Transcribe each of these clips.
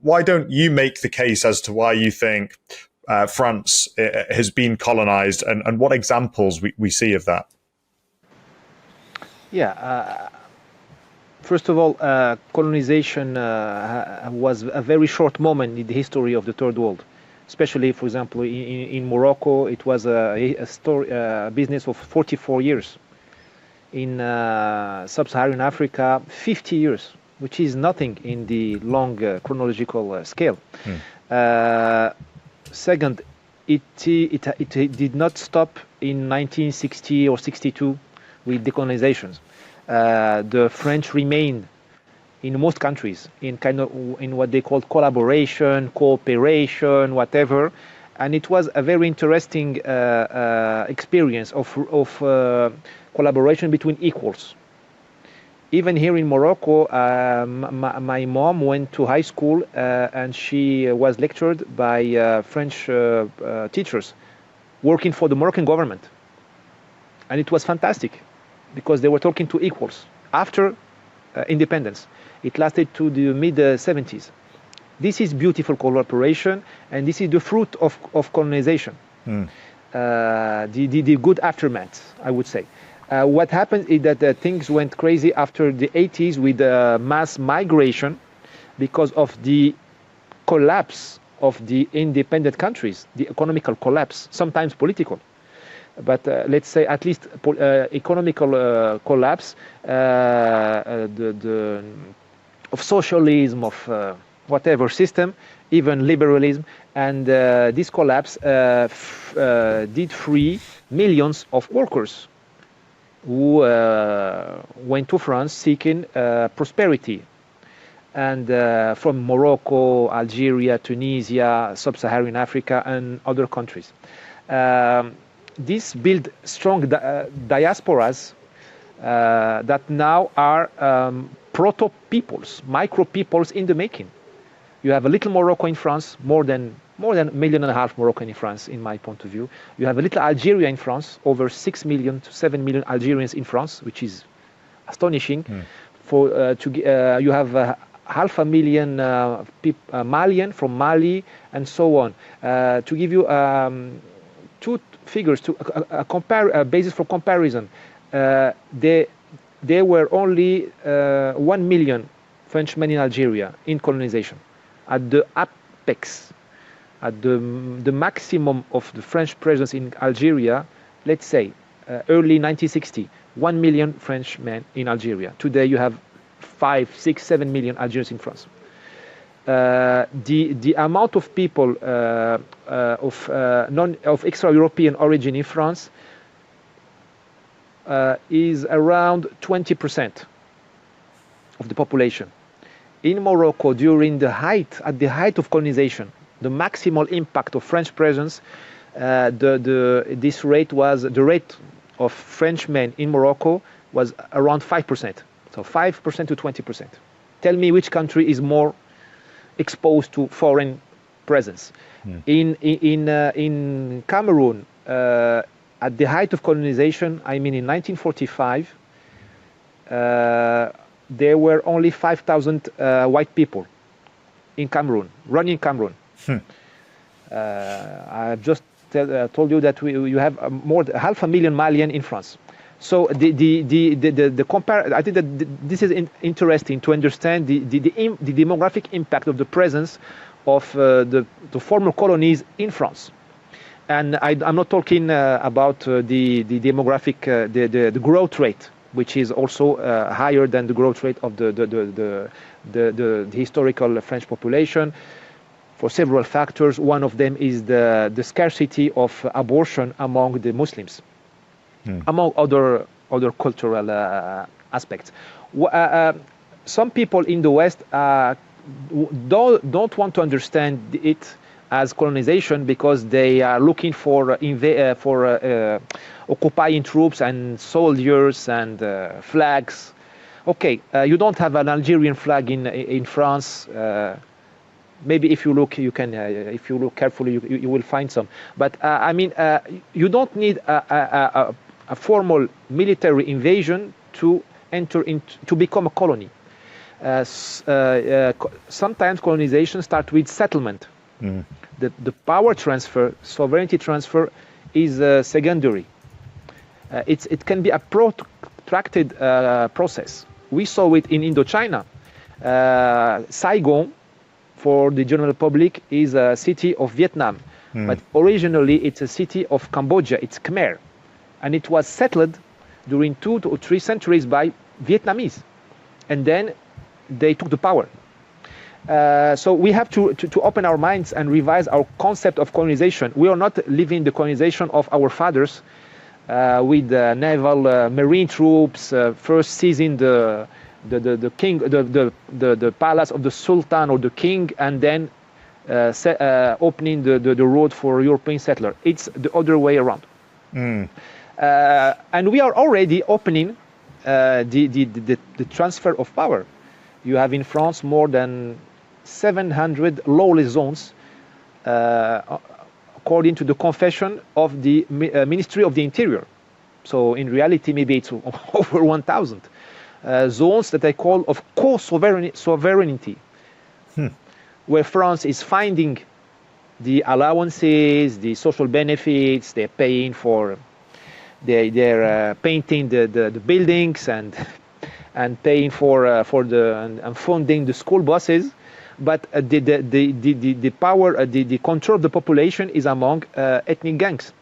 why don't you make the case as to why you think France has been colonized, and what examples we see of that? Yeah. First of all, colonization was a very short moment in the history of the Third World. Especially, for example, in Morocco, it was a business of 44 years. In sub-Saharan Africa, 50 years, which is nothing in the long chronological scale. Second, it did not stop in 1960 or 62 with decolonizations. The French remained in most countries in what they called collaboration, cooperation, whatever, and it was a very interesting experience of collaboration between equals. Even here in Morocco, my mom went to high school and she was lectured by French teachers working for the Moroccan government, and it was fantastic because they were talking to equals. After independence, it lasted to the mid-70s. This is beautiful collaboration, and this is the fruit of colonization. The good aftermath, I would say. What happened is that things went crazy after the 80s with mass migration because of the collapse of the independent countries, the economical collapse, sometimes political. But let's say at least economical collapse of socialism, of whatever system, even liberalism, and this collapse did free millions of workers who went to France seeking prosperity, and from Morocco, Algeria, Tunisia, sub-Saharan Africa, and other countries. This built strong diasporas that now are proto-peoples, micro-peoples in the making. You have a little Morocco in France, more than 1.5 million Moroccan in France, in my point of view. You have a little Algeria in France, over 6 million to 7 million Algerians in France, which is astonishing. You have 500,000 Malian from Mali, and so on. To give you two figures, to a basis for comparison, there were only 1 million Frenchmen in Algeria in colonization. At the apex, at the maximum of the French presence in Algeria, let's say early 1960, 1 million Frenchmen in Algeria. Today you have 5, 6, 7 million Algerians in France. The amount of people of extra-European origin in France is around 20% of the population. In Morocco, at the height of colonization, the maximal impact of French presence, the rate of Frenchmen in Morocco was around 5%. So 5% to 20%. Tell me which country is more exposed to foreign presence. In Cameroon, at the height of colonization, I mean in 1945, there were only 5,000 white people in Cameroon, running Cameroon. I've just told you that you have more than 500,000 Malian in France. So I think that this is interesting to understand the demographic impact of the presence of the former colonies in France. And I'm not talking about the demographic, the growth rate, which is also higher than the growth rate of the historical French population, for several factors. One of them is the scarcity of abortion among the Muslims, among other cultural aspects. Some people in the West don't want to understand it as colonization because they are looking for occupying troops and soldiers and flags. Okay, you don't have an Algerian flag in France. Maybe if you look, if you look carefully, you will find some. But I mean, you don't need a formal military invasion to enter to become a colony. Sometimes colonization starts with settlement. The power transfer, sovereignty transfer, is secondary. It can be a protracted process. We saw it in Indochina. Saigon, for the general public, is a city of Vietnam, but originally it's a city of Cambodia. It's Khmer, and it was settled during 2 to 3 centuries by Vietnamese, and then they took the power. So we have to open our minds and revise our concept of colonization. We are not living the colonization of our fathers with naval marine troops, first seizing the king, the palace of the sultan or the king, and then opening the road for European settler. It's the other way around. And we are already opening the transfer of power. You have in France more than 700 lawless zones, according to the confession of the Ministry of the Interior. So in reality, maybe it's over 1,000 zones that I call of co-sovereignty, where France is finding the allowances, the social benefits, they're paying for, they're painting the buildings and paying for and funding the school buses, but the power, the control of the population is among ethnic gangs.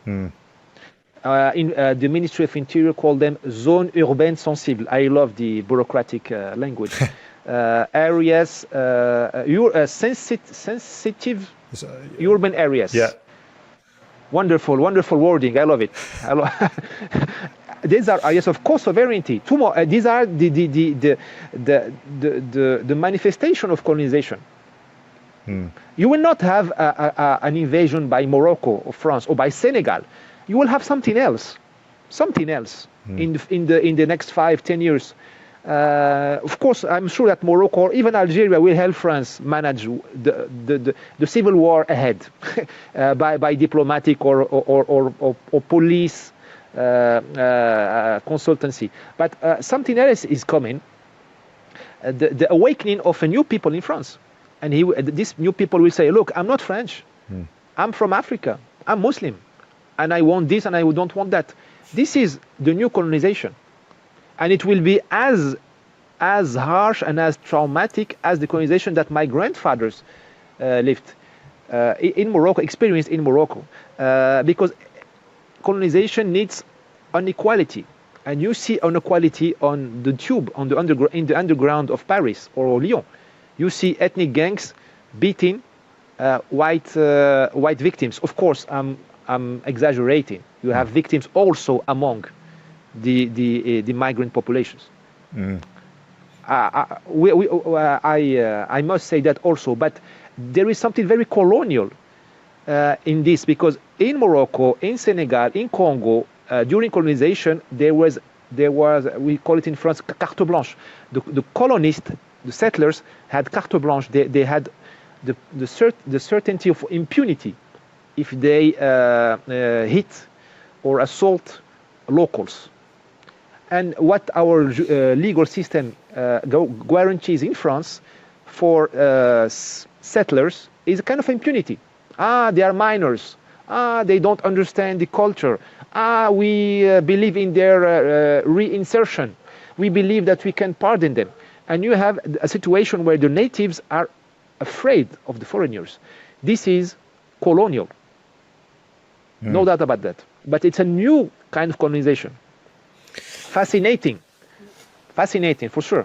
The Ministry of Interior called them zones urbaines sensibles. I love the bureaucratic language. Areas, sensitive urban areas. Yeah. Wonderful wording. I love it. These are areas of co-sovereignty. Two more. These are the manifestation of colonization. You will not have an invasion by Morocco or France or by Senegal. You will have something else in the next 5-10 years. Of course, I'm sure that Morocco or even Algeria will help France manage the civil war ahead by diplomatic or police consultancy. But something else is coming, the awakening of a new people in France. And these new people will say, look, I'm not French. I'm from Africa. I'm Muslim. And I want this and I don't want that. This is the new colonization. And it will be as harsh and as traumatic as the colonization that my grandfathers lived in Morocco, experienced in Morocco. Because colonization needs inequality. And you see inequality on the tube, in the underground of Paris or Lyon. You see ethnic gangs beating white victims. Of course, I'm exaggerating. You have victims also among the migrant populations. I must say that also, but there is something very colonial in this, because in Morocco, in Senegal, in Congo, during colonization, there was we call it in France carte blanche. The colonists, the settlers had carte blanche. They had the certainty of impunity if they hit or assault locals. And what our legal system guarantees in France for settlers is a kind of impunity. They are minors. They don't understand the culture. We believe in their reinsertion. We believe that we can pardon them. And you have a situation where the natives are afraid of the foreigners. This is colonial. No doubt about that. But it's a new kind of colonization. Fascinating for sure.